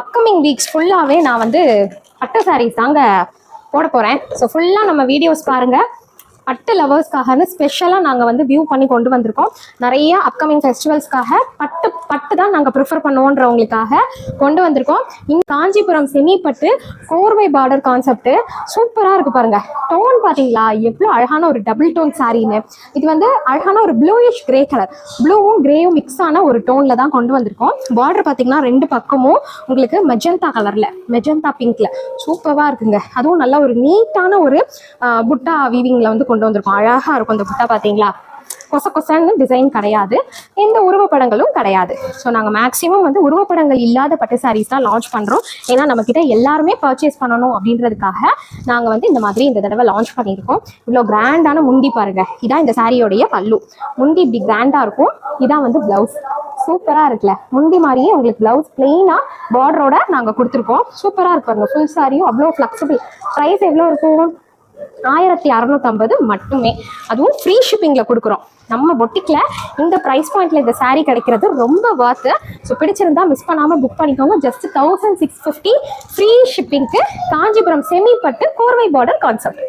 Upcoming weeks ஃபுல்லாகவே நான் வந்து பட்டு சாரீஸ் தாங்க போட போகிறேன். ஸோ ஃபுல்லாக நம்ம வீடியோஸ் பாருங்கள். பட்டு லவர்ஸ்க்காக ஸ்பெஷலாக நாங்கள் வந்து வியூ பண்ணி கொண்டு வந்திருக்கோம். நிறைய அப்கமிங் ஃபெஸ்டிவல்ஸ்க்காக பட்டு தான் நாங்கள் ப்ரிஃபர் பண்ணுவோன்றவங்களுக்காக கொண்டு வந்திருக்கோம். இங்கே காஞ்சிபுரம் செமி பட்டு கோர்வை பார்டர் கான்செப்ட் சூப்பராக இருக்குது பாருங்கள். டோன் பார்த்தீங்களா எவ்வளோ அழகான ஒரு டபுள் டோன் சாரீன்னு. இது வந்து அழகான ஒரு ப்ளூயிஷ் கிரே கலர், ப்ளூவும் கிரேயும் மிக்ஸ் ஆன ஒரு டோனில் தான் கொண்டு வந்திருக்கோம். பார்டர் பார்த்தீங்கன்னா 2 பக்கமும் உங்களுக்கு மெஜந்தா கலரில், மெஜந்தா பிங்க்ல சூப்பராக இருக்குங்க. அதுவும் நல்ல ஒரு நீட்டான ஒரு புட்டா வீவிங்கில் வந்து கொண்டு வந்திருக்கோம். அழகா இருக்கும் இந்த புட்டா. பாத்தீங்களா, கொசன்னு டிசைன் கிடையாது, எந்த உருவப்படங்களும் கிடையாது. ஸோ நாங்கள் மேக்ஸிமம் வந்து உருவப்படங்கள் இல்லாத பட்டு சாரீஸ் தான் லான்ச் பண்ணுறோம். ஏன்னா நம்மக்கிட்ட எல்லாருமே பர்ச்சேஸ் பண்ணணும் அப்படின்றதுக்காக நாங்கள் வந்து இந்த மாதிரி இந்த தடவை லான்ச் பண்ணியிருக்கோம். இவ்வளோ கிராண்டான முந்தி பாருங்க. இதான் இந்த சாரியோடைய பல்லு. முந்தி இப்படி கிராண்டாக இருக்கும். இதான் வந்து பிளவுஸ். சூப்பராக இருக்குல்ல, முந்தி மாதிரியே உங்களுக்கு பிளவுஸ் பிளெயினாக பார்டரோட நாங்கள் கொடுத்துருக்கோம். சூப்பராக இருப்பாங்க. ஃபுல் சாரியும் அவ்வளோ ஃப்ளெக்சிபிள். ப்ரைஸ் எவ்வளோ இருக்கும்? 1650 மட்டுமே. அதுவும் ஃப்ரீ ஷிப்பிங்கில் கொடுக்குறோம். நம்ம பொட்டிக்கில் இந்த ப்ரைஸ் பாயிண்ட்ல இந்த சாரீ கிடைக்கிறது ரொம்ப வர்த்து. ஸோ பிடிச்சிருந்தா மிஸ் பண்ணாமல் புக் பண்ணிக்கோங்க. ஜஸ்ட் 1650 ஃப்ரீ ஷிப்பிங்க்கு காஞ்சிபுரம் செமி பட்டு கோர்வை பார்டர் கான்செப்ட்.